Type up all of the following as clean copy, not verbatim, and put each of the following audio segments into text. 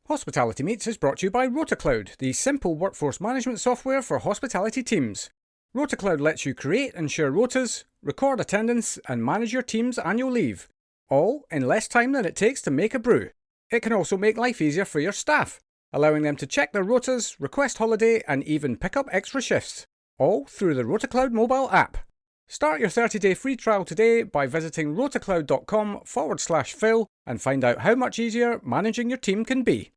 Hospitality Meets is brought to you by RotaCloud, the simple workforce management software for hospitality teams. RotaCloud lets you create and share rotas, record attendance, and manage your team's annual leave, all in less time than it takes to make a brew. It can also make life easier for your staff, allowing them to check their rotas, request holiday, and even pick up extra shifts, all through the RotaCloud mobile app. Start your 30-day free trial today by visiting rotacloud.com/Phil and find out how much easier managing your team can be.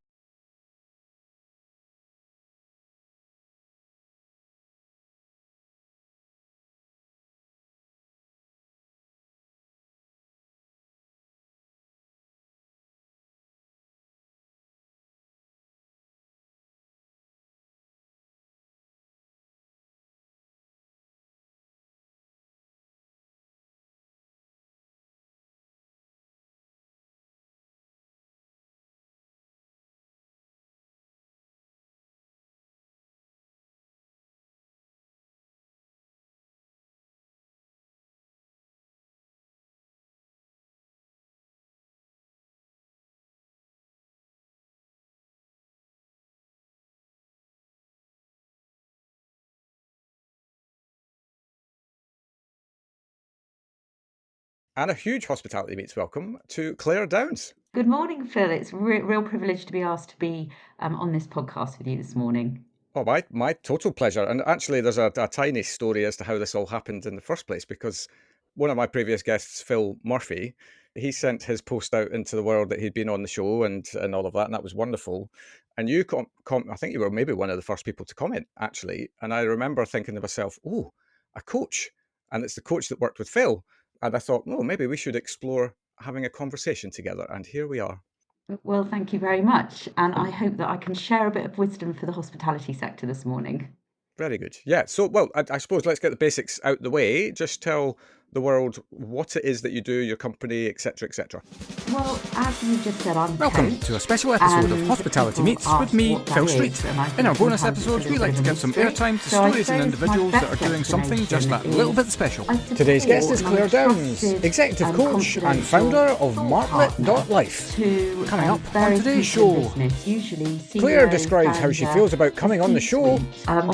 And a huge Hospitality Meets welcome to Clare Downs. Good morning, Phil. It's a real privilege to be asked to be on this podcast with you this morning. Oh, my total pleasure. And actually, there's a tiny story as to how this all happened in the first place, because one of my previous guests, Phil Murphy, he sent his post out into the world that he'd been on the show and all of that, and that was wonderful. And you, I think you were maybe one of the first people to comment, actually. And I remember thinking to myself, oh, a coach. And it's the coach that worked with Phil. And I thought, oh, maybe we should explore having a conversation together. And here we are. Well, thank you very much. And I hope that I can share a bit of wisdom for the hospitality sector this morning. Very good. Yeah. So, well, I suppose let's get the basics out the way. Just tell the world what it is that you do, your company, etc., etc. Well, as you just said, I'm Welcome to a special episode of Hospitality Meets with me, Phil Street. In our bonus episodes, we like to give some airtime to stories and individuals that are doing something just that little bit special. Today's guest is Clare Downs, executive coach and founder of Martlet.life. Coming up on today's show, Clare describes how she feels about coming on the show.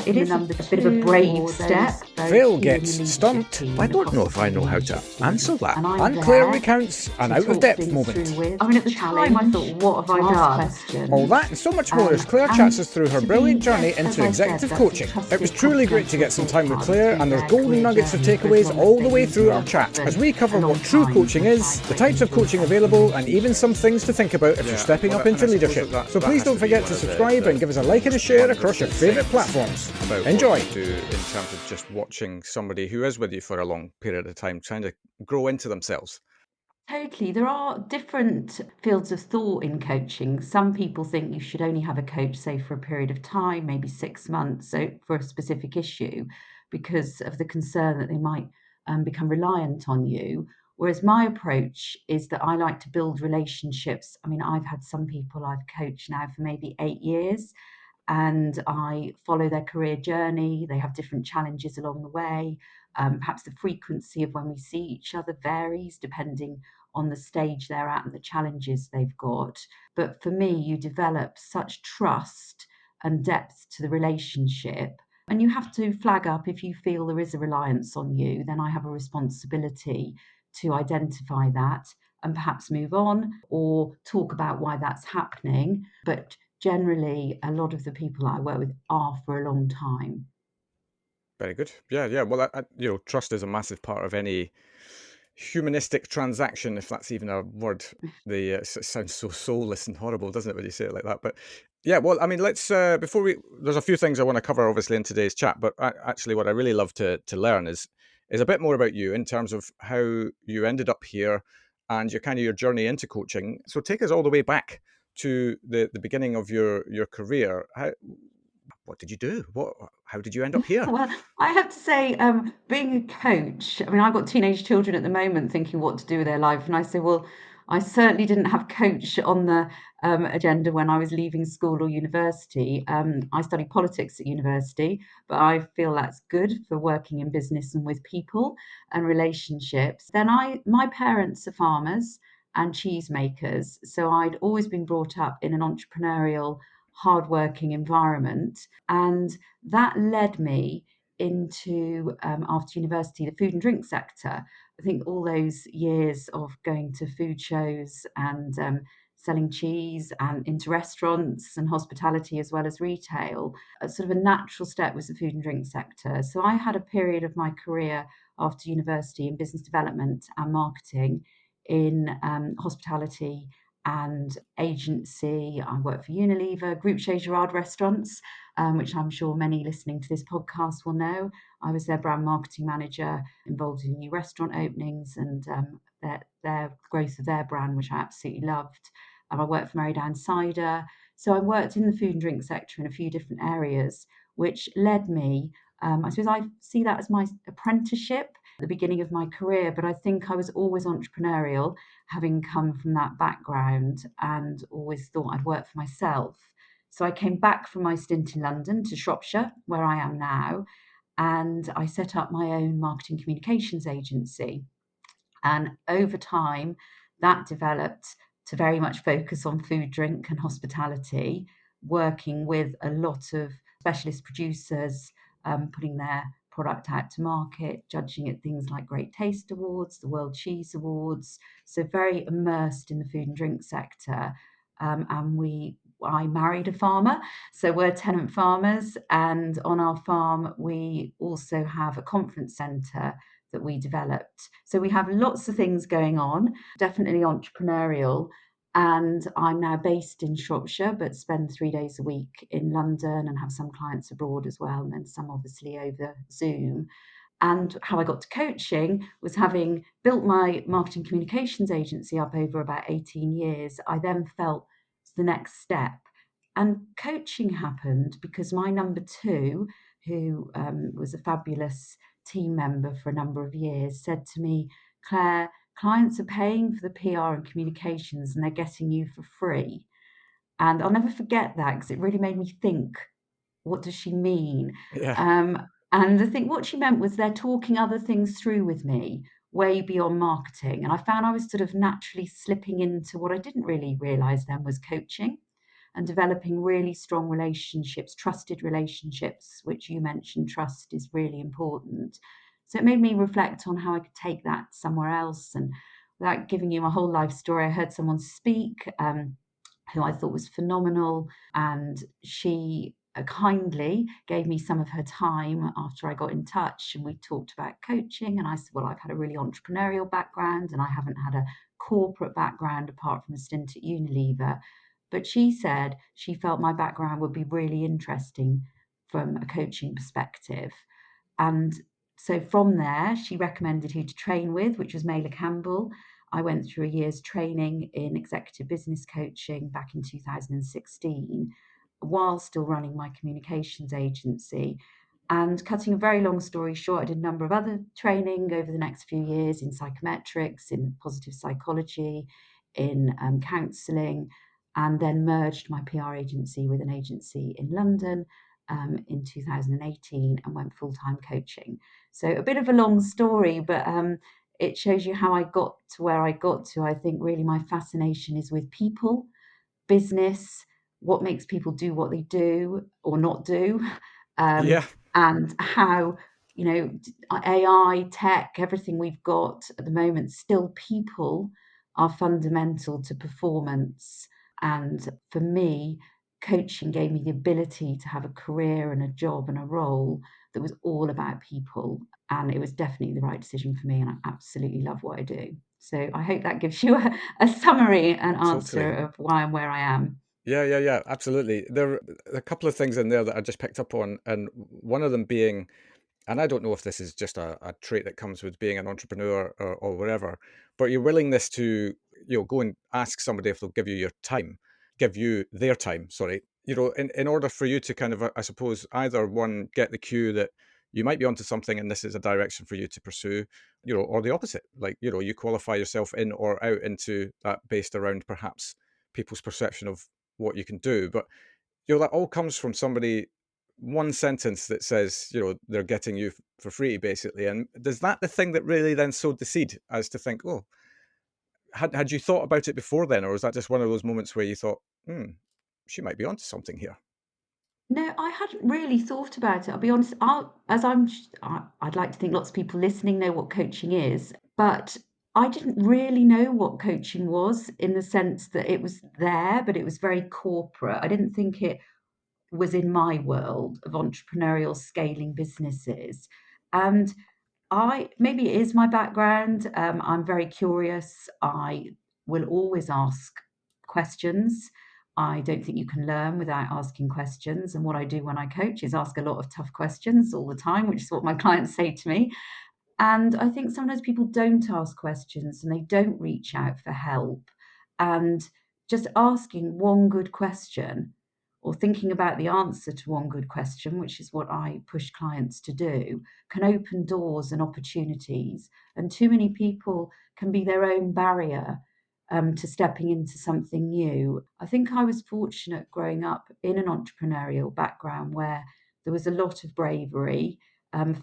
It is a bit of a brave step. Phil gets stumped. I don't know if I know how to answer that. And Clare recounts an out-of-depth moment. I mean, at the time, I thought, what have I done? All that and so much more as Clare chats us through her brilliant journey into executive coaching. It was truly great to get some time with Clare, and there's golden nuggets of takeaways all the way through our chat as we cover what true coaching is, the types of coaching available, and even some things to think about if you're stepping up into leadership. So please don't forget to subscribe and give us a like and a share across your favourite platforms. Enjoy! In terms of just watching somebody who is with you for a long period of time trying to grow into themselves. Totally. There are different fields of thought in coaching. Some people think you should only have a coach, say, for a period of time, maybe 6 months, so for a specific issue, because of the concern that they might become reliant on you. Whereas my approach is that I like to build relationships. I mean, I've had some people I've coached now for maybe 8 years, and I follow their career journey. They have different challenges along the way. Perhaps the frequency of when we see each other varies depending on the stage they're at and the challenges they've got. But for me, you develop such trust and depth to the relationship. And you have to flag up if you feel there is a reliance on you, then I have a responsibility to identify that and perhaps move on or talk about why that's happening. But generally, a lot of the people I work with are for a long time. Very good. Yeah. Well, trust is a massive part of any humanistic transaction, if that's even a word. It sounds so soulless and horrible, doesn't it, when you say it like that? But yeah, well, I mean, let's there's a few things I want to cover, obviously, in today's chat. But actually, what I really love to learn is a bit more about you in terms of how you ended up here and your journey into coaching. So take us all the way back to the beginning of your career. What did you do? How did you end up here? Well, I have to say, being a coach, I mean, I've got teenage children at the moment thinking what to do with their life. And I say, well, I certainly didn't have coach on the agenda when I was leaving school or university. I studied politics at university, but I feel that's good for working in business and with people and relationships. Then my parents are farmers, and cheesemakers. So I'd always been brought up in an entrepreneurial, hardworking environment. And that led me into, after university, the food and drink sector. I think all those years of going to food shows and selling cheese and into restaurants and hospitality as well as retail, sort of a natural step was the food and drink sector. So I had a period of my career after university in business development and marketing in hospitality and agency. I worked for Unilever, Groupe Chez Girard restaurants, which I'm sure many listening to this podcast will know. I was their brand marketing manager, involved in new restaurant openings and their growth of their brand, which I absolutely loved. I worked for Mary Cider. So I worked in the food and drink sector in a few different areas, which led me, I suppose I see that as my apprenticeship at the beginning of my career, but I think I was always entrepreneurial, having come from that background and always thought I'd work for myself. So I came back from my stint in London to Shropshire, where I am now, and I set up my own marketing communications agency. And over time, that developed to very much focus on food, drink, and hospitality, working with a lot of specialist producers, putting their product out to market, judging at things like Great Taste Awards, the World Cheese Awards. So very immersed in the food and drink sector. I married a farmer, so we're tenant farmers, and on our farm we also have a conference centre that we developed. So we have lots of things going on, definitely entrepreneurial. And I'm now based in Shropshire, but spend 3 days a week in London and have some clients abroad as well, and then some obviously over Zoom. And how I got to coaching was having built my marketing communications agency up over about 18 years. I then felt the next step. And coaching happened because my number two, who was a fabulous team member for a number of years, said to me, Claire, clients are paying for the PR and communications and they're getting you for free. And I'll never forget that because it really made me think, what does she mean? Yeah. And I think what she meant was they're talking other things through with me, way beyond marketing. And I found I was sort of naturally slipping into what I didn't really realize then was coaching and developing really strong relationships, trusted relationships, which you mentioned, trust is really important. So it made me reflect on how I could take that somewhere else. And without giving you my whole life story, I heard someone speak who I thought was phenomenal. And she kindly gave me some of her time after I got in touch. And we talked about coaching. And I said, well, I've had a really entrepreneurial background and I haven't had a corporate background apart from a stint at Unilever. But she said she felt my background would be really interesting from a coaching perspective. And so from there, she recommended who to train with, which was Mailer Campbell. I went through a year's training in executive business coaching back in 2016, while still running my communications agency. And cutting a very long story short, I did a number of other training over the next few years in psychometrics, in positive psychology, in counselling, and then merged my PR agency with an agency in London in 2018 and went full-time coaching. So a bit of a long story, but it shows you how I got to where I got to. I think really my fascination is with people, business, what makes people do what they do or not do, um, Yeah. and how, you know, AI, tech, everything we've got at the moment, still people are fundamental to performance. And for me, coaching gave me the ability to have a career and a job and a role that was all about people. And it was definitely the right decision for me. And I absolutely love what I do. So I hope that gives you a summary and answer Totally. of why I'm where I am. Yeah, absolutely. There are a couple of things in there that I just picked up on, and one of them being, and I don't know if this is just a trait that comes with being an entrepreneur or whatever, but your willingness to, go and ask somebody if they'll give you your time, give you their time, sorry, in order for you to kind of, I suppose, either one, get the cue that you might be onto something and this is a direction for you to pursue, or the opposite, like, you qualify yourself in or out into that based around perhaps people's perception of what you can do. But that all comes from somebody, one sentence that says, they're getting you for free, basically. And is that the thing that really then sowed the seed as to think, oh, Had you thought about it before then, or was that just one of those moments where you thought, "Hmm, she might be onto something here"? No, I hadn't really thought about it. I'll be honest. I'd like to think lots of people listening know what coaching is, but I didn't really know what coaching was in the sense that it was there, but it was very corporate. I didn't think it was in my world of entrepreneurial scaling businesses. And I maybe it is my background. I'm very curious. I will always ask questions. I don't think you can learn without asking questions. And what I do when I coach is ask a lot of tough questions all the time, which is what my clients say to me. And I think sometimes people don't ask questions and they don't reach out for help. And just asking one good question or thinking about the answer to one good question, which is what I push clients to do, can open doors and opportunities. And too many people can be their own barrier to stepping into something new. I think I was fortunate growing up in an entrepreneurial background where there was a lot of bravery.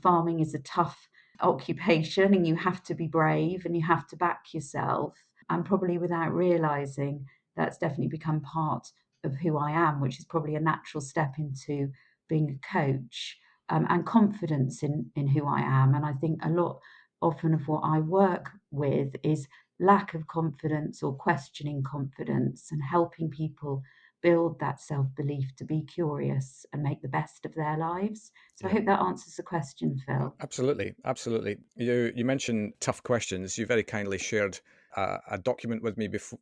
Farming is a tough occupation and you have to be brave and you have to back yourself. And probably without realizing, that's definitely become part of who I am, which is probably a natural step into being a coach, and confidence in who I am. And I think a lot often of what I work with is lack of confidence or questioning confidence and helping people build that self belief to be curious and make the best of their lives. So I Yeah. hope that answers the question, Phil. Absolutely, absolutely. You mentioned tough questions. You very kindly shared a document with me before,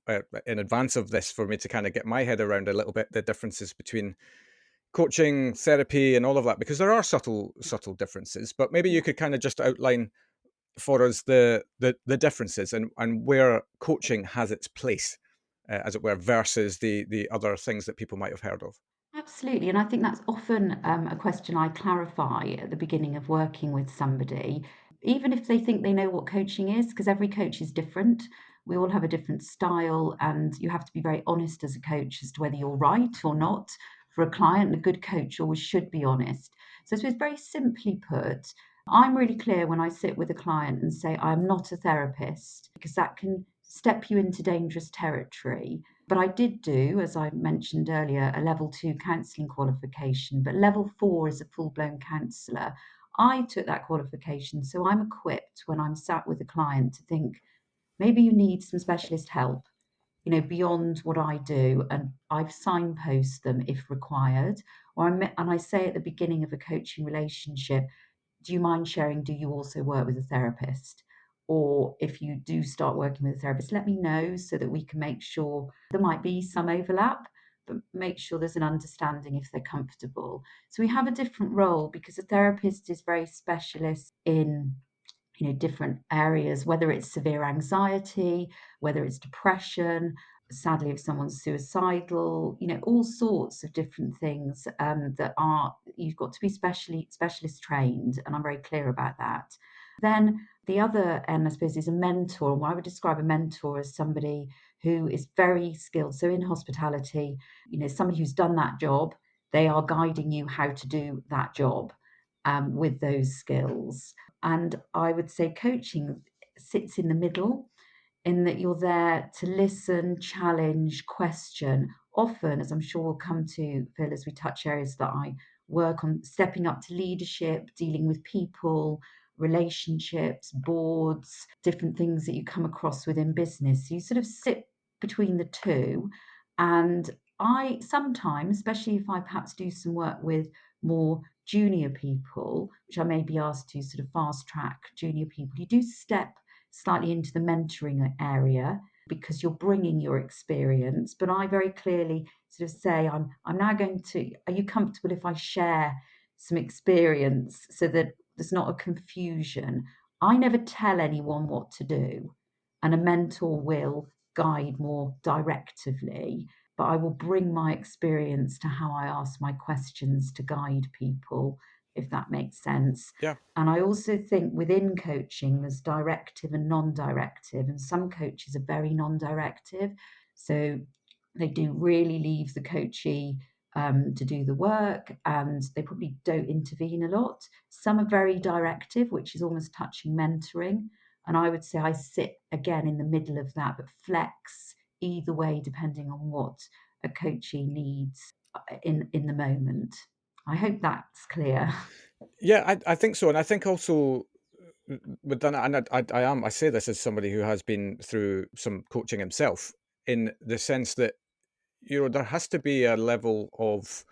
in advance of this, for me to kind of get my head around a little bit the differences between coaching, therapy, and all of that, because there are subtle differences. But maybe you Yeah. could kind of just outline for us the differences, and where coaching has its place, as it were, versus the other things that people might have heard of. Absolutely, and I think that's often a question I clarify at the beginning of working with somebody, even if they think they know what coaching is, because every coach is different. We all have a different style, and you have to be very honest as a coach as to whether you're right or not for a client. A good coach always should be honest. So, I suppose very simply put, I'm really clear when I sit with a client and say, I'm not a therapist, because that can step you into dangerous territory. But I did do, as I mentioned earlier, a level 2 counselling qualification, but level 4 is a full blown counsellor. I took that qualification, so I'm equipped when I'm sat with a client to think maybe you need some specialist help, beyond what I do, and I've signpost them if required. And I say at the beginning of a coaching relationship, do you mind sharing, do you also work with a therapist? Or if you do start working with a therapist, let me know so that we can make sure there might be some overlap, but make sure there's an understanding if they're comfortable. So we have a different role because a therapist is very specialist in different areas, whether it's severe anxiety, whether it's depression, sadly if someone's suicidal, all sorts of different things, that are you've got to be specialist trained, and I'm very clear about that. Then the other end, I suppose, is a mentor. And I would describe a mentor as somebody who is very skilled. So in hospitality, somebody who's done that job, they are guiding you how to do that job, with those skills. And I would say coaching sits in the middle, in that you're there to listen, challenge, question. Often, as I'm sure we'll come to, Phil, as we touch areas that I work on, stepping up to leadership, dealing with people, relationships, boards, different things that you come across within business. So you sort of sit between the two. And I sometimes, especially if I perhaps do some work with more junior people, which I may be asked to sort of fast track junior people, you do step slightly into the mentoring area because you're bringing your experience. But I very clearly sort of say, I'm now going to, are you comfortable if I share some experience so that there's not a confusion? I never tell anyone what to do, and a mentor will guide more directively, but I will bring my experience to how I ask my questions to guide people, if that makes sense. Yeah, And I also think within coaching, there's directive and non directive, and some coaches are very non directive. So they do really leave the coachee, to do the work, and they probably don't intervene a lot. Some are very directive, which is almost touching mentoring. And I would say I sit again in the middle of that, but flex either way depending on what a coachee needs in the moment. I hope that's clear. Yeah, I think so, and I think also with that, and I say this as somebody who has been through some coaching himself, in the sense that there has to be a level of,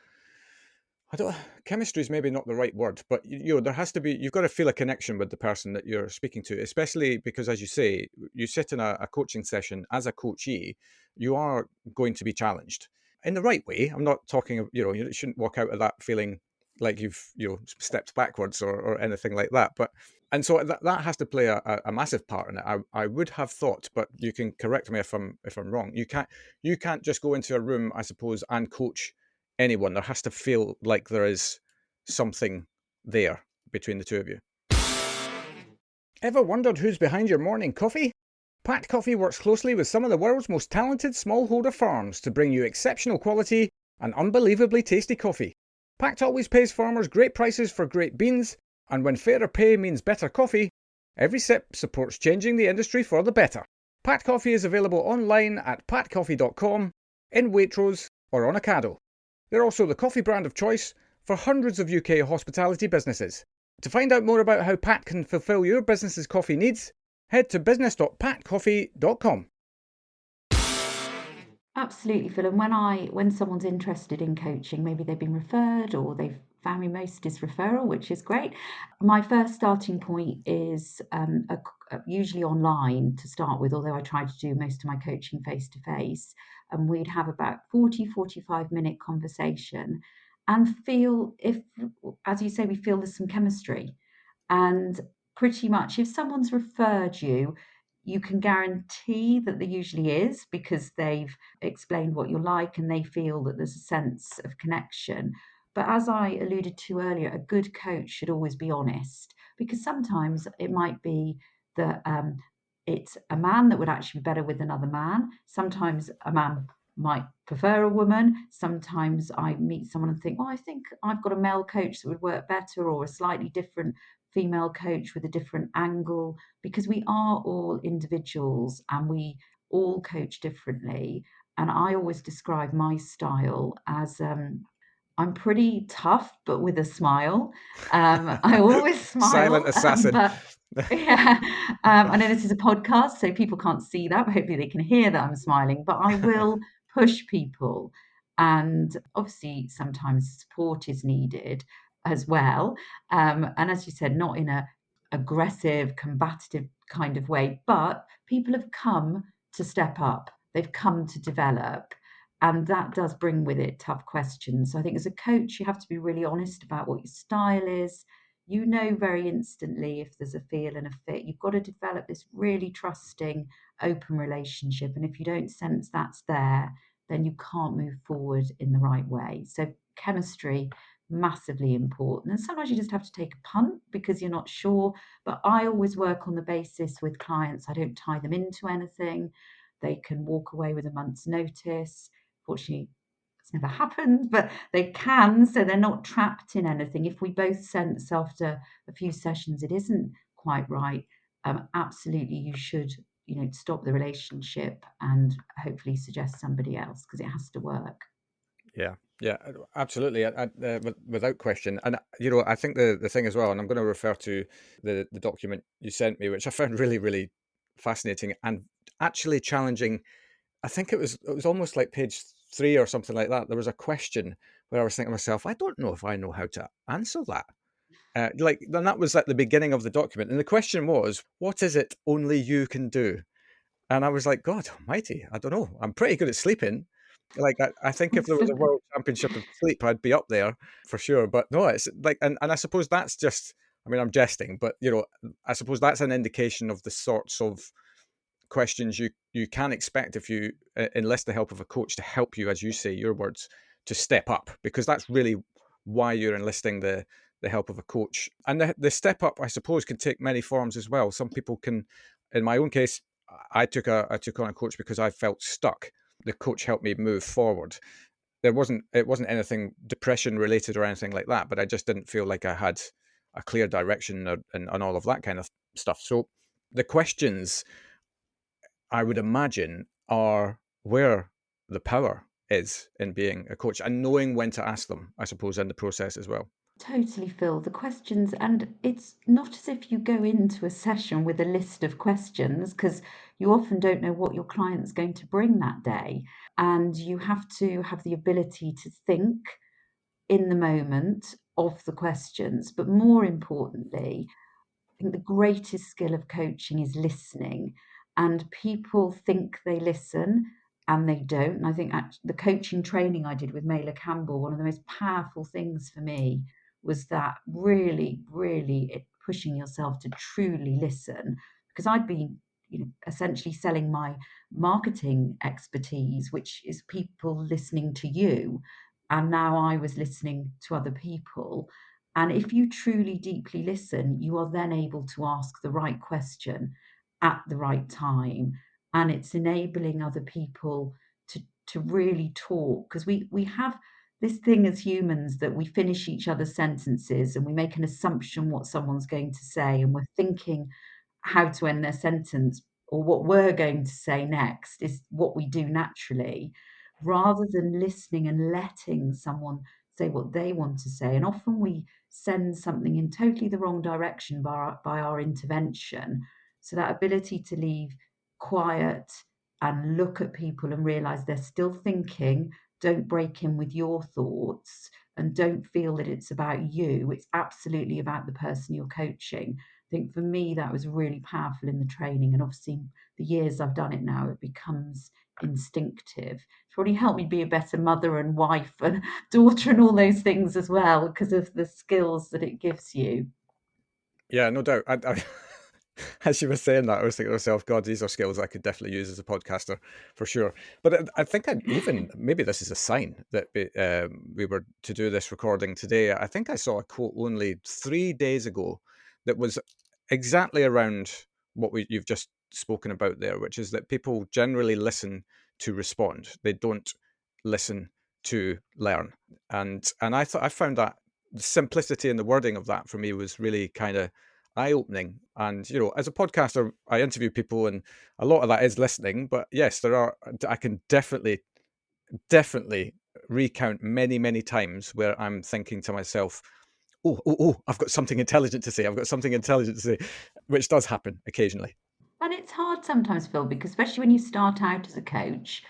I don't chemistry is maybe not the right word, but there has to be, you've got to feel a connection with the person that you're speaking to, especially because, as you say, you sit in a coaching session as a coachee, you are going to be challenged in the right way. I'm not talking, you shouldn't walk out of that feeling like you've, stepped backwards or anything like that. But, and so that has to play a massive part in it. I would have thought, but you can correct me if I'm wrong. You can't just go into a room, I suppose, and coach anyone. There has to feel like there is something there between the two of you. Ever wondered who's behind your morning coffee? Pat Coffee works closely with some of the world's most talented smallholder farms to bring you exceptional quality and unbelievably tasty coffee. Pact always pays farmers great prices for great beans, and when fairer pay means better coffee, every sip supports changing the industry for the better. Pat Coffee is available online at patcoffee.com, in Waitrose, or on Ocado. They're also the coffee brand of choice for hundreds of UK hospitality businesses. To find out more about how Pat can fulfill your business's coffee needs, head to business.patcoffee.com. Absolutely, Phil. And when someone's interested in coaching, maybe they've been referred or they've found me, most is referral, which is great. My first starting point is usually online to start with, although I try to do most of my coaching face to face. And we'd have about 45-minute conversation and feel, if, as you say, we feel there's some chemistry. And pretty much, if someone's referred you, you can guarantee that there usually is, because they've explained what you're like and they feel that there's a sense of connection. But as I alluded to earlier, a good coach should always be honest, because sometimes it might be that it's a man that would actually be better with another man. Sometimes a man might prefer a woman. Sometimes I meet someone and think, oh, I think I've got a male coach that would work better, or a slightly different female coach with a different angle, because we are all individuals and we all coach differently. And I always describe my style as I'm pretty tough, but with a smile. I always Silent smile, assassin. but yeah, I know this is a podcast, so people can't see that, but hopefully they can hear that I'm smiling. But I will push people, and obviously sometimes support is needed as well. And as you said, not in a aggressive, combative kind of way, but people have come to step up. They've come to develop, and that does bring with it tough questions. So I think as a coach, you have to be really honest about what your style is. You know very instantly if there's a feel and a fit. You've got to develop this really trusting, open relationship. And if you don't sense that's there, then you can't move forward in the right way. So chemistry, massively important. And sometimes you just have to take a punt because you're not sure. But I always work on the basis with clients, I don't tie them into anything. They can walk away with a month's notice. Fortunately, it's never happened, but they can, so they're not trapped in anything. If we both sense after a few sessions it isn't quite right, absolutely you should, stop the relationship and hopefully suggest somebody else, because it has to work. Yeah, yeah, absolutely, without question. And I think the thing as well, and I'm going to refer to the document you sent me, which I found really, really fascinating and actually challenging. I think it was almost like page 3 or something like that. There was a question where I was thinking to myself, I don't know if I know how to answer that. Then that was at the beginning of the document, and the question was, "What is it only you can do?" And I was like, God Almighty, I don't know. I'm pretty good at sleeping. Like I think if there was a world championship of sleep, I'd be up there for sure. But no, it's like, and I suppose that's just. I mean, I'm jesting, but I suppose that's an indication of the sorts of questions you can expect if you enlist the help of a coach to help you, as you say, your words, to step up, because that's really why you're enlisting the help of a coach. And the step up, I suppose, can take many forms as well. Some people can, in my own case, I took on a coach because I felt stuck. The coach helped me move forward. It wasn't anything depression related or anything like that, but I just didn't feel like I had a clear direction and all of that kind of stuff. So the questions, I would imagine, are where the power is in being a coach and knowing when to ask them, I suppose, in the process as well. Totally, Phil. The questions, and it's not as if you go into a session with a list of questions because you often don't know what your client's going to bring that day. And you have to have the ability to think in the moment of the questions. But more importantly, I think the greatest skill of coaching is listening, and people think they listen and they don't. And I think the coaching training I did with Mailer Campbell, one of the most powerful things for me was that pushing yourself to truly listen, because I'd been, essentially selling my marketing expertise, which is people listening to you, and now I was listening to other people. And if you truly deeply listen, you are then able to ask the right question at the right time. And it's enabling other people to really talk. Because we have this thing as humans that we finish each other's sentences and we make an assumption what someone's going to say, and we're thinking how to end their sentence, or what we're going to say next is what we do naturally, rather than listening and letting someone say what they want to say. And often we send something in totally the wrong direction by our intervention. So that ability to leave quiet and look at people and realize they're still thinking, don't break in with your thoughts, and don't feel that it's about you. It's absolutely about the person you're coaching. I think for me, that was really powerful in the training. And obviously, the years I've done it now, it becomes instinctive. It's probably helped me be a better mother and wife and daughter and all those things as well, because of the skills that it gives you. Yeah, no doubt. As you were saying that, I was thinking to myself, God, these are skills I could definitely use as a podcaster for sure. But I think I'd even, maybe this is a sign that we were to do this recording today. I think I saw a quote only 3 days ago that was exactly around what you've just spoken about there, which is that people generally listen to respond. They don't listen to learn. And I found that the simplicity in the wording of that for me was really kind of eye-opening. And as a podcaster, I interview people and a lot of that is listening, but yes, I can definitely recount many times where I'm thinking to myself, oh, I've got something intelligent to say, which does happen occasionally. And it's hard sometimes, Phil, because especially when you start out as a coach,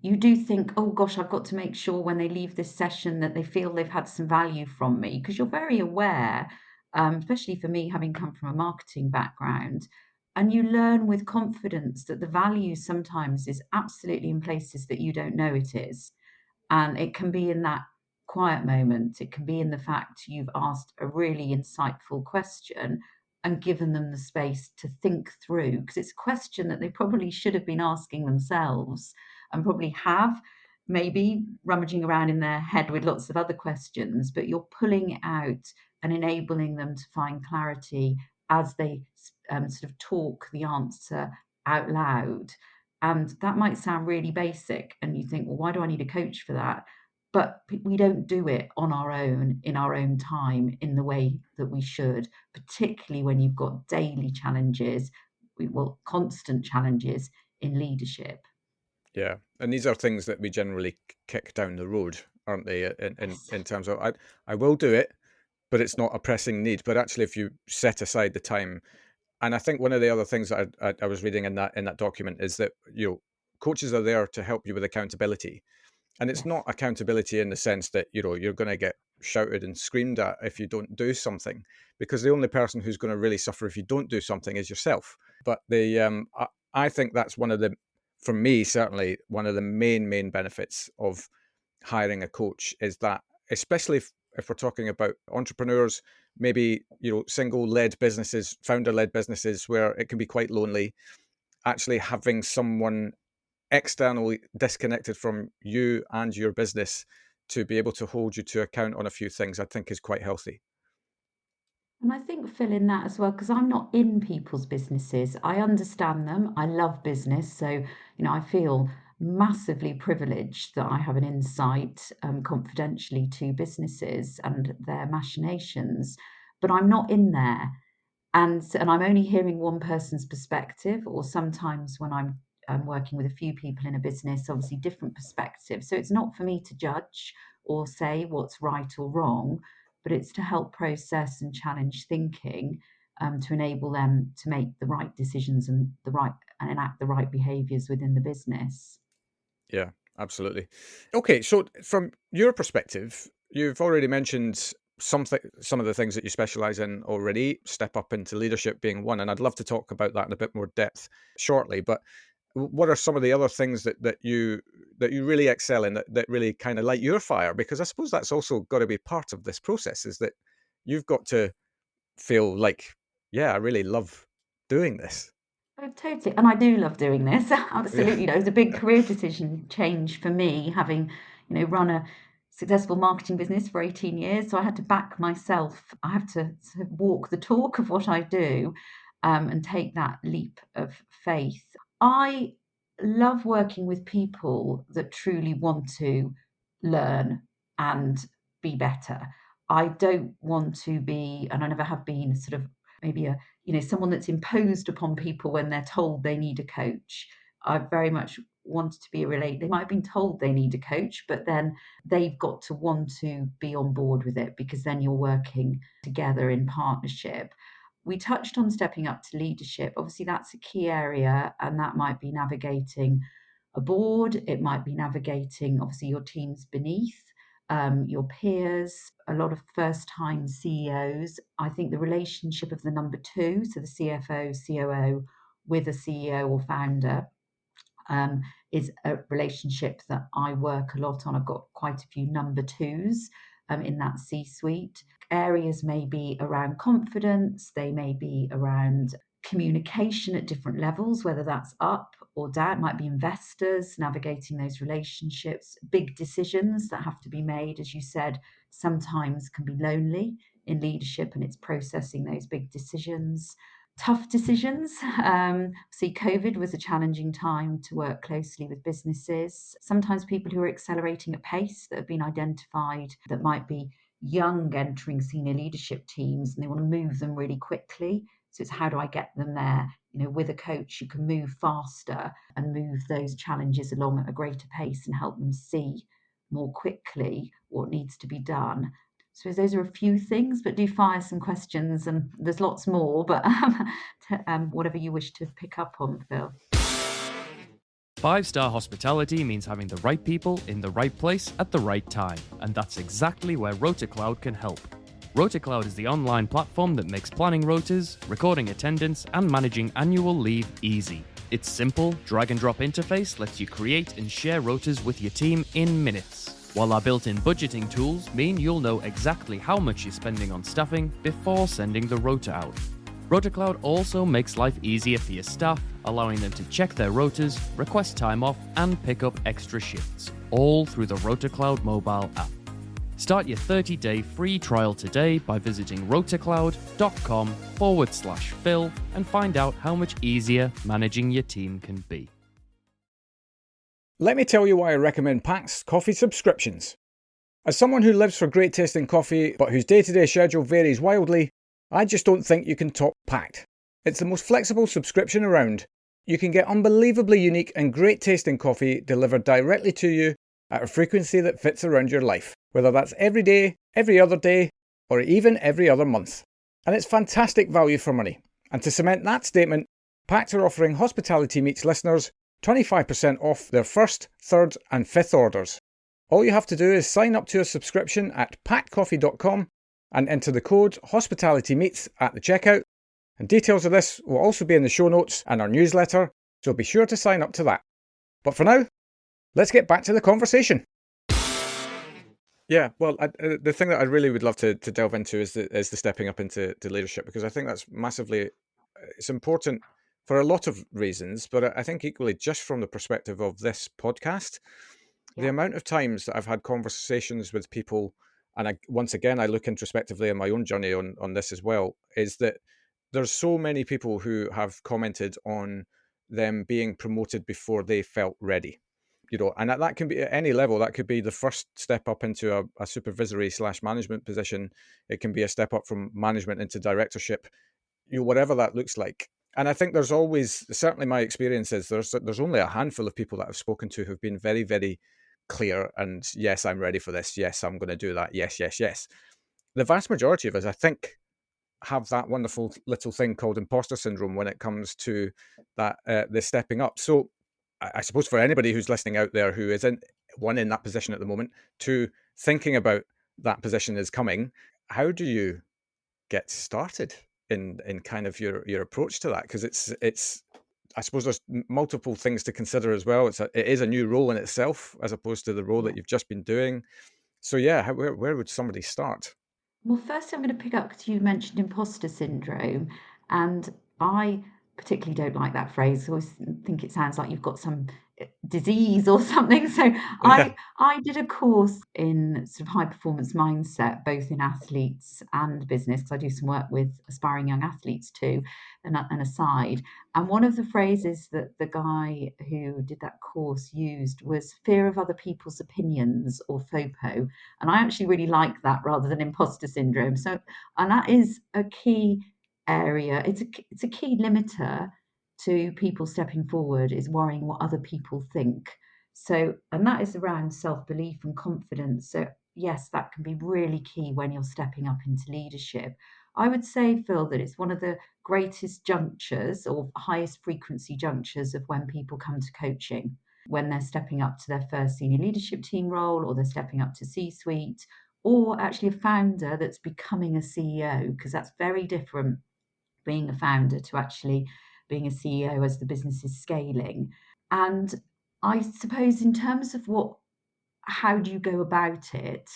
you do think, oh gosh, I've got to make sure when they leave this session that they feel they've had some value from me, because you're very aware, especially for me, having come from a marketing background, and you learn with confidence that the value sometimes is absolutely in places that you don't know it is. And it can be in that quiet moment. It can be in the fact you've asked a really insightful question and given them the space to think through, because it's a question that they probably should have been asking themselves, and probably have, maybe rummaging around in their head with lots of other questions, but you're pulling it out and enabling them to find clarity as they sort of talk the answer out loud. And that might sound really basic, and you think, well, why do I need a coach for that? But we don't do it on our own, in our own time, in the way that we should, particularly when you've got daily challenges, well, constant challenges in leadership. Yeah, and these are things that we generally kick down the road, aren't they? Yes. In terms of I will do it, but it's not a pressing need. But actually, if you set aside the time, and I think one of the other things that I was reading in that document is that coaches are there to help you with accountability, and it's not Yes. accountability in the sense that you're going to get shouted and screamed at if you don't do something, because the only person who's going to really suffer if you don't do something is yourself. But I think that's one of the, for me certainly, one of the main benefits of hiring a coach is that, especially if we're talking about entrepreneurs, maybe single led businesses, founder led businesses, where it can be quite lonely, actually having someone externally disconnected from you and your business to be able to hold you to account on a few things, I think is quite healthy. And I think, Phil, in that as well, because I'm not in people's businesses. I understand them. I love business. So, I feel massively privileged that I have an insight, confidentially, to businesses and their machinations. But I'm not in there. And I'm only hearing one person's perspective, or sometimes when I'm working with a few people in a business, obviously different perspectives. So it's not for me to judge or say what's right or wrong, but it's to help process and challenge thinking, to enable them to make the right decisions and enact the right behaviours within the business. Yeah, absolutely. Okay, so from your perspective, you've already mentioned some of the things that you specialize in already, step up into leadership being one, and I'd love to talk about that in a bit more depth shortly. But what are some of the other things that you really excel in, that really kind of light your fire? Because I suppose that's also got to be part of this process, is that you've got to feel like, yeah, I really love doing this. Oh, totally. And I do love doing this. Yeah. Absolutely. It was a big career decision change for me, having, run a successful marketing business for 18 years. So I had to back myself. I have to sort of walk the talk of what I do, and take that leap of faith. I love working with people that truly want to learn and be better. I don't want to be, and I never have been, sort of maybe a someone that's imposed upon people when they're told they need a coach. I very much wanted to be a relate. They might have been told they need a coach, but then they've got to want to be on board with it, because then you're working together in partnership. We touched on stepping up to leadership. Obviously, that's a key area, and that might be navigating a board, it might be navigating, obviously, your teams beneath, your peers, a lot of first time CEOs. I think the relationship of the number two, so the CFO, COO, with a CEO or founder, is a relationship that I work a lot on. I've got quite a few number twos in that C suite. Areas may be around confidence, they may be around communication at different levels, whether that's up or down. It might be investors, navigating those relationships, big decisions that have to be made, as you said, sometimes can be lonely in leadership, and it's processing those big decisions. Tough decisions. See, COVID was a challenging time to work closely with businesses. Sometimes people who are accelerating at pace, that have been identified, that might be young entering senior leadership teams, and they want to move them really quickly. So it's, how do I get them there? With a coach, you can move faster and move those challenges along at a greater pace and help them see more quickly what needs to be done. So those are a few things, but do fire some questions, and there's lots more, but whatever you wish to pick up on, Phil. Five-star hospitality means having the right people in the right place at the right time, and that's exactly where RotaCloud can help. RotaCloud is the online platform that makes planning rotas, recording attendance, and managing annual leave easy. Its simple, drag-and-drop interface lets you create and share rotas with your team in minutes, while our built-in budgeting tools mean you'll know exactly how much you're spending on staffing before sending the rota out. RotaCloud also makes life easier for your staff, allowing them to check their rotas, request time off, and pick up extra shifts, all through the RotaCloud mobile app. Start your 30-day free trial today by visiting rotacloud.com/Phil and find out how much easier managing your team can be. Let me tell you why I recommend Pact's coffee subscriptions. As someone who lives for great tasting coffee, but whose day-to-day schedule varies wildly, I just don't think you can top Pact. It's the most flexible subscription around. You can get unbelievably unique and great tasting coffee delivered directly to you at a frequency that fits around your life, whether that's every day, every other day, or even every other month. And it's fantastic value for money. And to cement that statement, Pact are offering Hospitality Meets listeners 25% off their first, third and fifth orders. All you have to do is sign up to a subscription at pactcoffee.com and enter the code HospitalityMeets at the checkout. And details of this will also be in the show notes and our newsletter, so be sure to sign up to that. But for now, let's get back to the conversation. Yeah, well, the thing that I really would love to delve into is the stepping up into leadership, because I think that's massively, it's important for a lot of reasons, but I think equally just from the perspective of this podcast, the amount of times that I've had conversations with people, and once again, I look introspectively in my own journey on this as well, is that there's so many people who have commented on them being promoted before they felt ready. And that can be at any level. That could be the first step up into a supervisory / management position. It can be a step up from management into directorship. whatever that looks like. And I think there's always, certainly my experience is there's only a handful of people that I've spoken to who've been very, very clear and yes, I'm ready for this. Yes, I'm going to do that. Yes, yes, yes. The vast majority of us, I think, have that wonderful little thing called imposter syndrome when it comes to that the stepping up. So I suppose for anybody who's listening out there who isn't one in that position at the moment, two thinking about that position is coming, how do you get started in kind of your approach to that? Because it's I suppose there's multiple things to consider as well. It is a new role in itself as opposed to the role Yeah. that you've just been doing. So yeah, where would somebody start? Well, first I'm going to pick up because you mentioned imposter syndrome, and I particularly don't like that phrase. I always think it sounds like you've got some disease or something. So Yeah, I did a course in sort of high performance mindset, both in athletes and business, because I do some work with aspiring young athletes too, and aside. And one of the phrases that the guy who did that course used was fear of other people's opinions, or FOPO. And I actually really like that rather than imposter syndrome. So, and that is a key area. It's a key limiter to people stepping forward, is worrying what other people think. So, and that is around self-belief and confidence. So yes, that can be really key when you're stepping up into leadership. I would say, Phil, that it's one of the greatest junctures or highest frequency junctures of when people come to coaching, when they're stepping up to their first senior leadership team role, or they're stepping up to C-suite, or actually a founder that's becoming a CEO, because that's very different, being a founder to actually being a CEO as the business is scaling. And I suppose in terms of how do you go about it?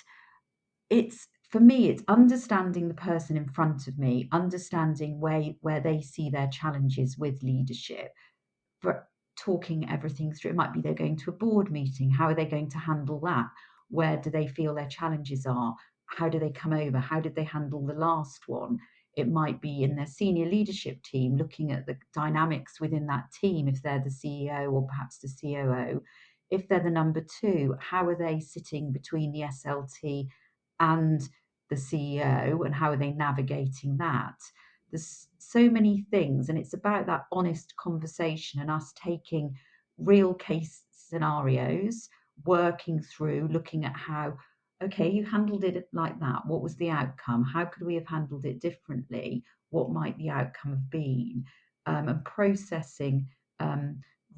It's, for me, it's understanding the person in front of me, understanding where they see their challenges with leadership, for talking everything through. It might be they're going to a board meeting. How are they going to handle that? Where do they feel their challenges are? How do they come over? How did they handle the last one? It might be in their senior leadership team, looking at the dynamics within that team, if they're the CEO or perhaps the COO. If they're the number two, how are they sitting between the SLT and the CEO, and how are they navigating that? There's so many things, and it's about that honest conversation and us taking real case scenarios, working through, looking at how, okay, you handled it like that. What was the outcome? How could we have handled it differently? What might the outcome have been? And processing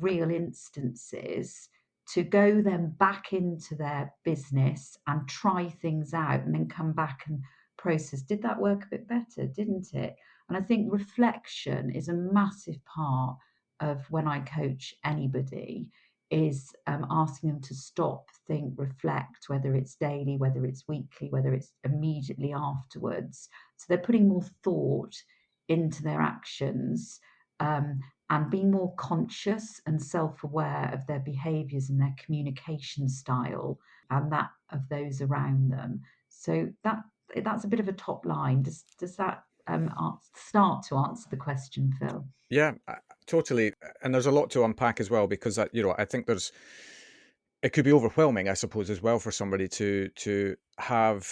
real instances to go then back into their business and try things out, and then come back and process. Did that work a bit better? Didn't it? And I think reflection is a massive part of when I coach anybody, is asking them to stop, think, reflect, whether it's daily, whether it's weekly, whether it's immediately afterwards. So they're putting more thought into their actions, and being more conscious and self-aware of their behaviours and their communication style, and that of those around them. So that's a bit of a top line. Does that start to answer the question, Phil? yeah, totally. And there's a lot to unpack as well because I think it could be overwhelming, I suppose, as well for somebody to have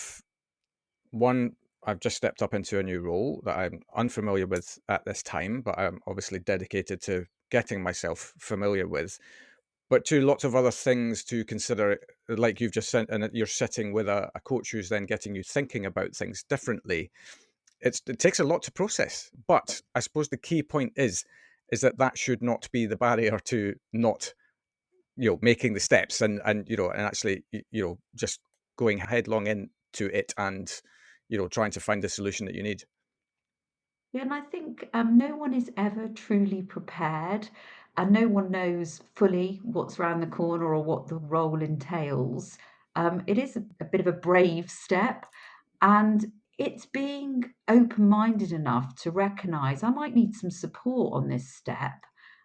one. I've just stepped up into a new role that I'm unfamiliar with at this time, but I'm obviously dedicated to getting myself familiar with. But two, lots of other things to consider, like you've just said, and you're sitting with a coach who's then getting you thinking about things differently. It takes a lot to process, but I suppose the key point is that should not be the barrier to not making the steps and actually just going headlong into it and trying to find the solution that you need. Yeah, and I think no one is ever truly prepared, and no one knows fully what's around the corner or what the role entails. It is a bit of a brave step, and it's being open-minded enough to recognize I might need some support on this step,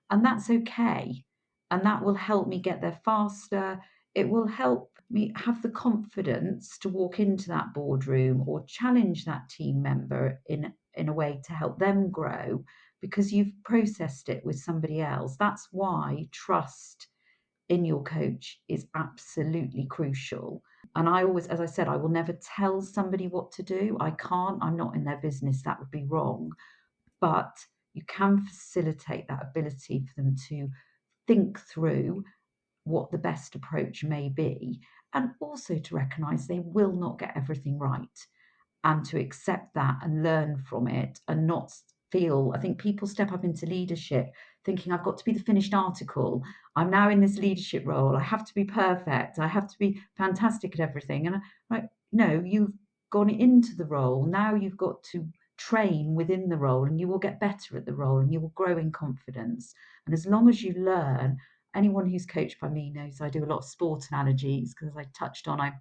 and that's okay. And that will help me get there faster. It will help me have the confidence to walk into that boardroom or challenge that team member in a way to help them grow, because you've processed it with somebody else. That's why trust in your coach is absolutely crucial. And I always, as I said, I will never tell somebody what to do. I can't, I'm not in their business. That would be wrong. but you can facilitate that ability for them to think through what the best approach may be, and also to recognize they will not get everything right, and to accept that and learn from it, and not feel, I think people step up into leadership thinking I've got to be the finished article. I'm now in this leadership role. I have to be perfect. I have to be fantastic at everything. And like, no, you've gone into the role. Now you've got to train within the role, and you will get better at the role, and you will grow in confidence. And as long as you learn, anyone who's coached by me knows I do a lot of sport analogies, because I touched on, I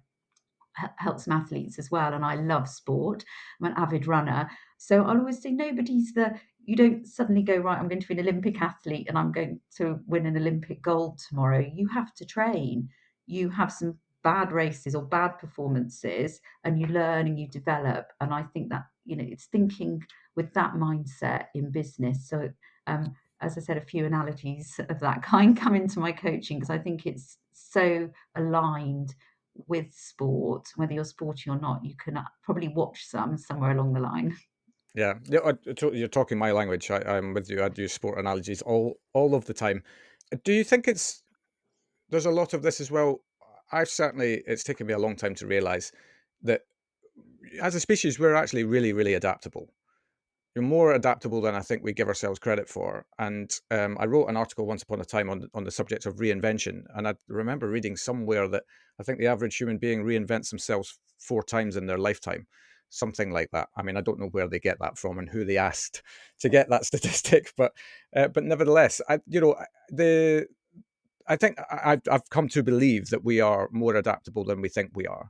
help some athletes as well, and I love sport. I'm an avid runner. So I'll always say you don't suddenly go, right, I'm going to be an Olympic athlete and I'm going to win an Olympic gold tomorrow. You have to train. You have some bad races or bad performances, and you learn and you develop. And I think that, it's thinking with that mindset in business. So as I said, a few analogies of that kind come into my coaching, because I think it's so aligned with sport. Whether you're sporty or not, you can probably watch somewhere along the line. Yeah, yeah, you're talking my language. I'm with you. I use sport analogies all of the time. Do you think there's a lot of this as well? It's taken me a long time to realize that as a species, we're actually really, really adaptable. You're more adaptable than I think we give ourselves credit for. And I wrote an article once upon a time on the subject of reinvention. And I remember reading somewhere that I think the average human being reinvents themselves 4 times in their lifetime, something like that. I mean, I don't know where they get that from and who they asked to get that statistic, but nevertheless, I think I've come to believe that we are more adaptable than we think we are.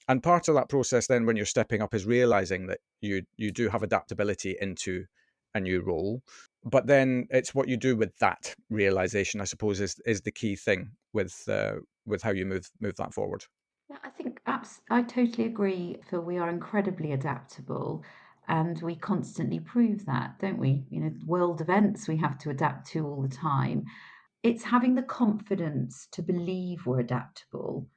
And part of that process then when you're stepping up is realizing that you do have adaptability into a new role. But then it's what you do with that realization, I suppose, is the key thing with how you move that forward. Yeah, I think I totally agree, Phil. We are incredibly adaptable, and we constantly prove that, don't we? World events we have to adapt to all the time. It's having the confidence to believe we're adaptable.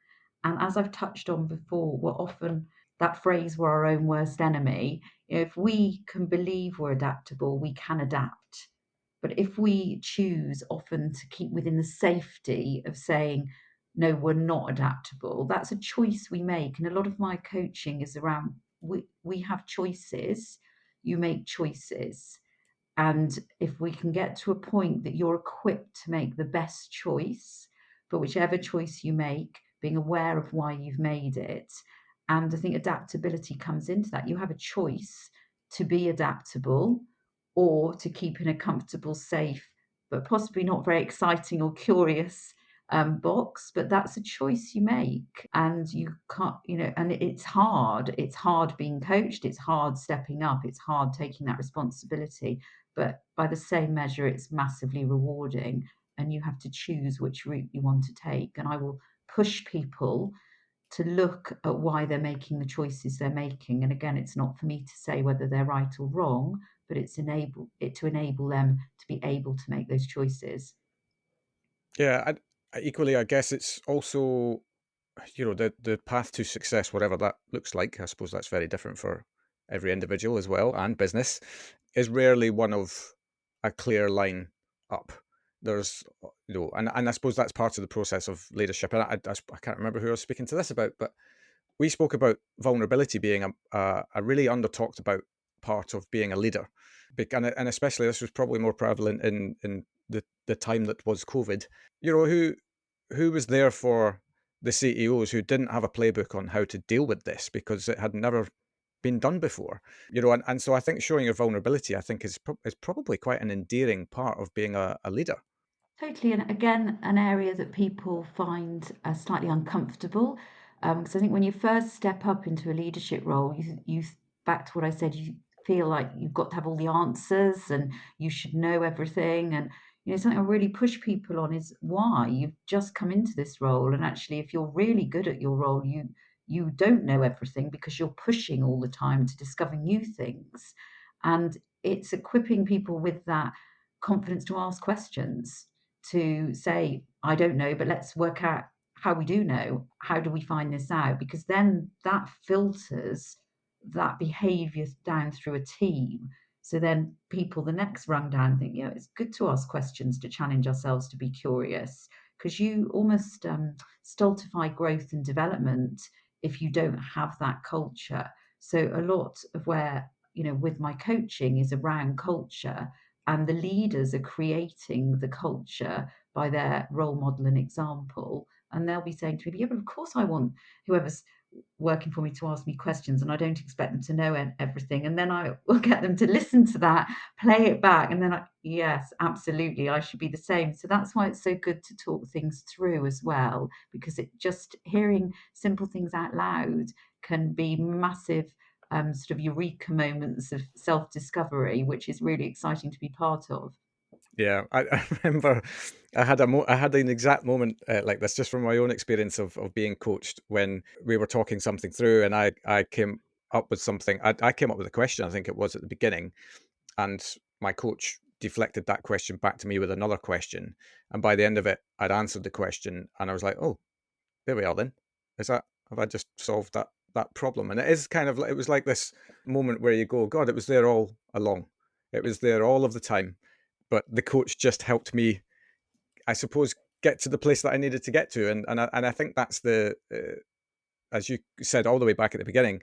And as I've touched on before, we're often that phrase, we're our own worst enemy. If we can believe we're adaptable, we can adapt. But if we choose often to keep within the safety of saying, no, we're not adaptable, that's a choice we make. And a lot of my coaching is around we have choices, you make choices. And if we can get to a point that you're equipped to make the best choice, but whichever choice you make, being aware of why you've made it. And I think adaptability comes into that. You have a choice to be adaptable or to keep in a comfortable, safe, but possibly not very exciting or curious box. But that's a choice you make. And you can't, and it's hard. It's hard being coached. It's hard stepping up. It's hard taking that responsibility. But by the same measure, it's massively rewarding, and you have to choose which route you want to take. And I will push people to look at why they're making the choices they're making. And again, it's not for me to say whether they're right or wrong, but to enable them to be able to make those choices. Yeah, equally, I guess it's also, the path to success, whatever that looks like. I suppose that's very different for every individual as well, and business is rarely one of a clear line up. There's, and I suppose that's part of the process of leadership. And I can't remember who I was speaking to this about, but we spoke about vulnerability being a really under talked about part of being a leader. And especially this was probably more prevalent in the time that was COVID. Who was there for the CEOs who didn't have a playbook on how to deal with this because it had never been done before, and so I think showing your vulnerability, I think, is probably quite an endearing part of being a leader. Totally, and again, an area that people find slightly uncomfortable, because I think when you first step up into a leadership role, you back to what I said, you feel like you've got to have all the answers and you should know everything. And something I really push people on is why you've just come into this role, and actually, if you're really good at your role, you don't know everything because you're pushing all the time to discover new things, and it's equipping people with that confidence to ask questions, to say, I don't know, but let's work out how we do know. How do we find this out? Because then that filters that behavior down through a team. So then people the next rung down think, it's good to ask questions, to challenge ourselves, to be curious, because you almost stultify growth and development if you don't have that culture. So a lot of where, with my coaching is around culture, and the leaders are creating the culture by their role model and example. And they'll be saying to me, yeah, but of course I want whoever's working for me to ask me questions, and I don't expect them to know everything. And then I will get them to listen to that, play it back, and then yes, absolutely, I should be the same. So that's why it's so good to talk things through as well, because it just hearing simple things out loud can be massive sort of eureka moments of self-discovery, which is really exciting to be part of. Yeah, I remember I had an exact moment like this just from my own experience of being coached when we were talking something through, and I came up with something. I came up with a question, I think it was at the beginning, and my coach deflected that question back to me with another question, and by the end of it, I'd answered the question, and I was like, oh, there we are then. Have I just solved that problem? And it is kind of it was like this moment where you go, God, it was there all along. It was there all of the time. But the coach just helped me, I suppose, get to the place that I needed to get to. And I think that's as you said all the way back at the beginning,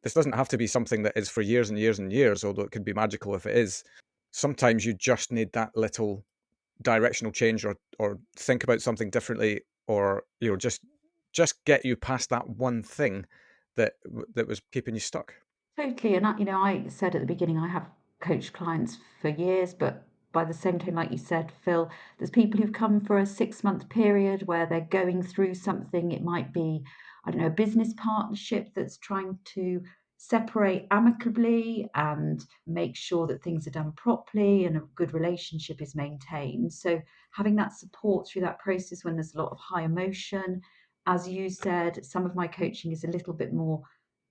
this doesn't have to be something that is for years and years and years, although it could be magical if it is. Sometimes you just need that little directional change, or think about something differently, or just get you past that one thing that was keeping you stuck. Totally. And I said at the beginning, I have coached clients for years, but by the same time, like you said, Phil, there's people who've come for a 6-month period where they're going through something. It might be, I don't know, a business partnership that's trying to separate amicably and make sure that things are done properly and a good relationship is maintained. So having that support through that process when there's a lot of high emotion, as you said, some of my coaching is a little bit more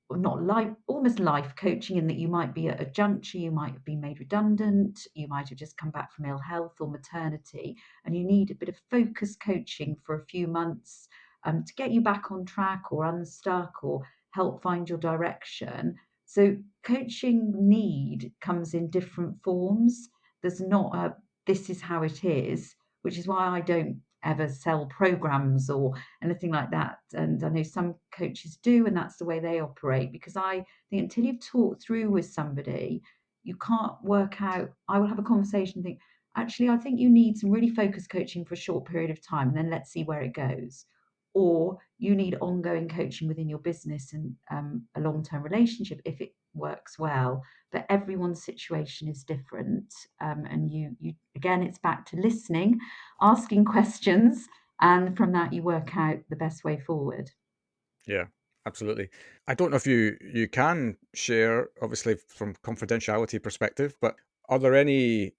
not life, almost life coaching, in that you might be at a juncture, you might have been made redundant, you might have just come back from ill health or maternity, and you need a bit of focus coaching for a few months to get you back on track or unstuck or help find your direction. So coaching need comes in different forms. There's not a this is how it is, which is why I don't ever sell programs or anything like that. And I know some coaches do, and that's the way they operate, because I think until you've talked through with somebody, you can't work out. I will have a conversation and think, actually, I think you need some really focused coaching for a short period of time, and then let's see where it goes. Or you need ongoing coaching within your business and a long term relationship if it works well. But everyone's situation is different. And you, again, it's back to listening, asking questions, and from that you work out the best way forward. Yeah, absolutely. I don't know if you can share, obviously from confidentiality perspective, but are there any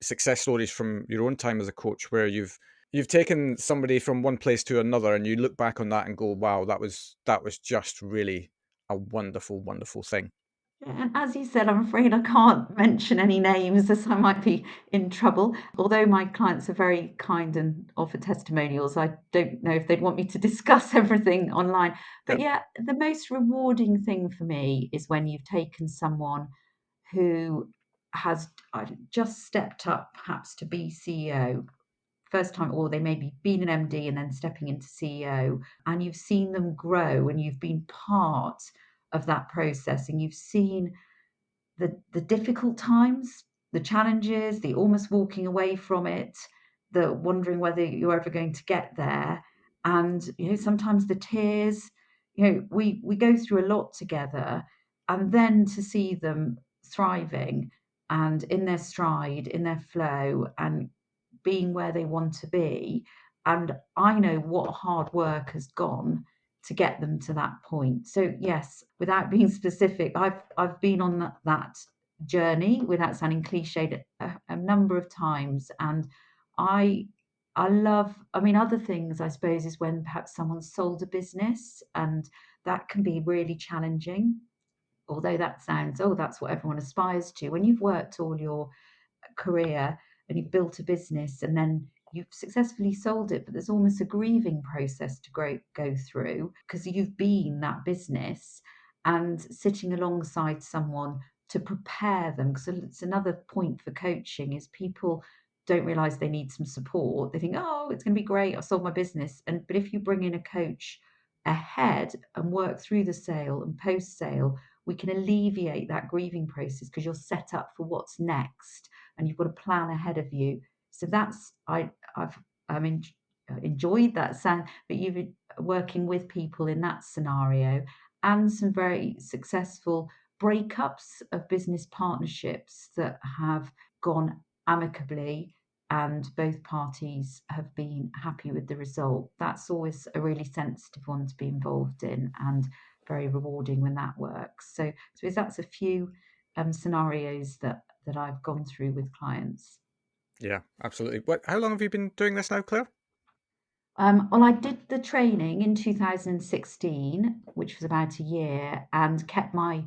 success stories from your own time as a coach where you've taken somebody from one place to another, and you look back on that and go, wow, that was just really a wonderful, wonderful thing. And as you said, I'm afraid I can't mention any names as I might be in trouble. Although my clients are very kind and offer testimonials, I don't know if they'd want me to discuss everything online. But Yep. yeah, the most rewarding thing for me is when you've taken someone who has just stepped up, perhaps to be CEO, first time, or they maybe been an MD and then stepping into CEO, and you've seen them grow and you've been part of that process, and you've seen the difficult times, the challenges, the almost walking away from it, the wondering whether you're ever going to get there, and sometimes the tears. We go through a lot together, and then to see them thriving and in their stride, in their flow, and being where they want to be. And I know what hard work has gone to get them to that point. So yes, without being specific, I've been on that journey, without sounding cliched, a number of times, and I I love. I mean, other things I suppose is when perhaps someone's sold a business, and that can be really challenging. Although that sounds, oh, that's what everyone aspires to. When you've worked all your career and you've built a business and then you've successfully sold it, but there's almost a grieving process to go through because you've been that business, and sitting alongside someone to prepare them, because it's another point for coaching is people don't realize they need some support. They think, oh, it's going to be great, I'll solve my business. But if you bring in a coach ahead and work through the sale and post sale, we can alleviate that grieving process because you're set up for what's next and you've got a plan ahead of you. So that's I've enjoyed that sound, but you've been working with people in that scenario, and some very successful breakups of business partnerships that have gone amicably and both parties have been happy with the result. That's always a really sensitive one to be involved in and very rewarding when that works. So that's a few scenarios that I've gone through with clients. Yeah, absolutely. How long have you been doing this now, Claire? Well, I did the training in 2016, which was about a year, and kept my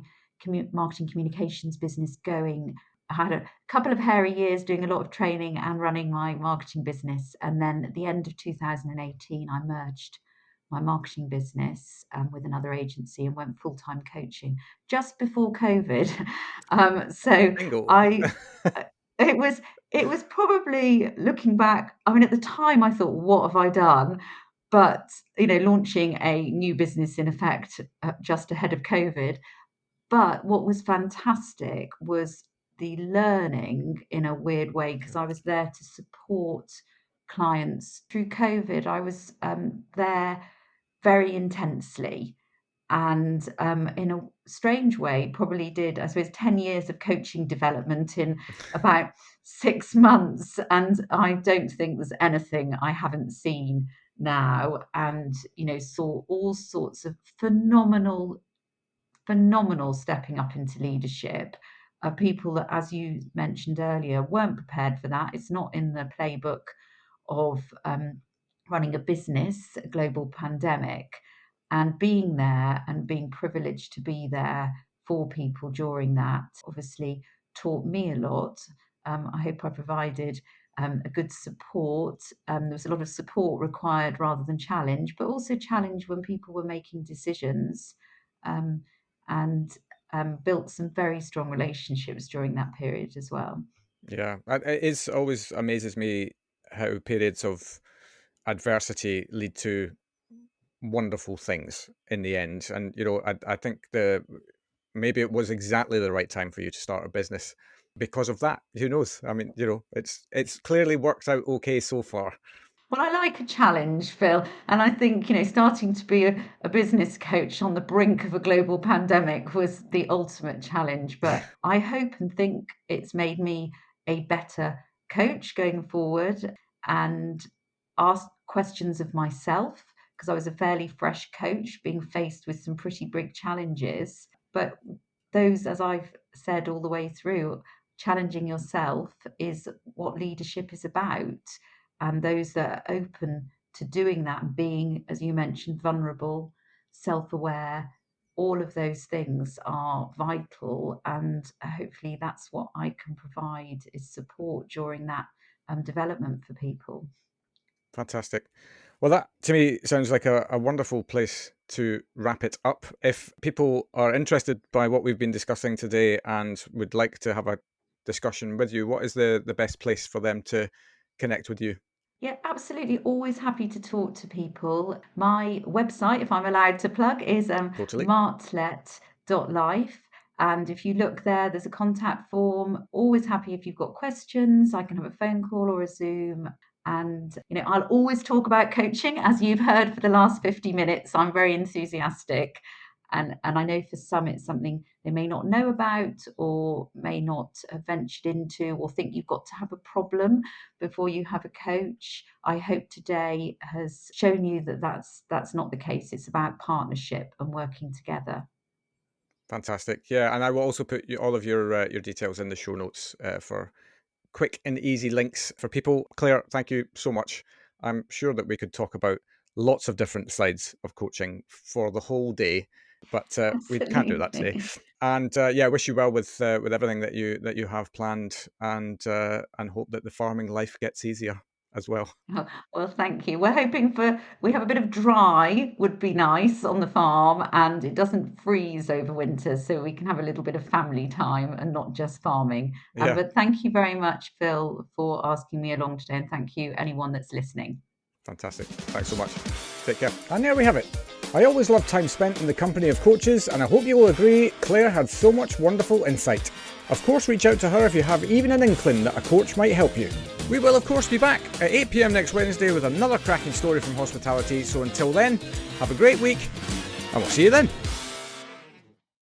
marketing communications business going. I had a couple of hairy years doing a lot of training and running my marketing business. And then at the end of 2018, I merged my marketing business with another agency and went full-time coaching just before COVID. So Bingo. I, it was it was probably, looking back, I mean, at the time I thought, what have I done? But, launching a new business in effect just ahead of COVID. But what was fantastic was the learning in a weird way, because I was there to support clients through COVID. I was there very intensely and in a strange way probably did, I suppose, 10 years of coaching development in about 6 months, and I don't think there's anything I haven't seen now, and saw all sorts of phenomenal stepping up into leadership. People that, as you mentioned earlier, weren't prepared for that. It's not in the playbook of running a business, a global pandemic, and being there and being privileged to be there for people during that obviously taught me a lot. I hope I provided a good support. There was a lot of support required rather than challenge, but also challenge when people were making decisions. Um, and built some very strong relationships during that period as well. Yeah, it is always amazes me how periods of adversity lead to wonderful things in the end. And I think maybe it was exactly the right time for you to start a business because of that. Who knows? I mean, it's clearly worked out okay so far. Well, I like a challenge, Phil, and I think, starting to be a business coach on the brink of a global pandemic was the ultimate challenge. But I hope and think it's made me a better coach going forward and ask questions of myself, because I was a fairly fresh coach being faced with some pretty big challenges. But those, as I've said all the way through, challenging yourself is what leadership is about, and those that are open to doing that and being, as you mentioned, vulnerable, self-aware, all of those things are vital, and hopefully that's what I can provide, is support during that development for people. Fantastic. Well, that to me sounds like a wonderful place to wrap it up. If people are interested by what we've been discussing today and would like to have a discussion with you, what is the best place for them to connect with you? Yeah, absolutely. Always happy to talk to people. My website, if I'm allowed to plug, is Totally. martlet.life. And if you look there, there's a contact form. Always happy if you've got questions. I can have a phone call or a Zoom. And, I'll always talk about coaching, as you've heard for the last 50 minutes. I'm very enthusiastic. And I know for some it's something they may not know about or may not have ventured into, or think you've got to have a problem before you have a coach. I hope today has shown you that that's not the case. It's about partnership and working together. Fantastic. Yeah, and I will also put all of your details in the show notes for quick and easy links for people. Claire, thank you so much. I'm sure that we could talk about lots of different sides of coaching for the whole day, but we can't do that today. Absolutely. And yeah, wish you well with everything that you have planned, and hope that the farming life gets easier. as well. Oh, well, thank you. We have a bit of dry would be nice on the farm, and it doesn't freeze over winter, so we can have a little bit of family time and not just farming. Yeah, But thank you very much, Phil, for asking me along today, and thank you anyone that's listening. fantastic. Thanks so much. Take care. And there we have it. I always love time spent in the company of coaches, and I hope you will agree Claire had so much wonderful insight. Of course, reach out to her if you have even an inkling that a coach might help you. We will, of course, be back at 8 p.m. next Wednesday with another cracking story from hospitality. So until then, have a great week, and we'll see you then.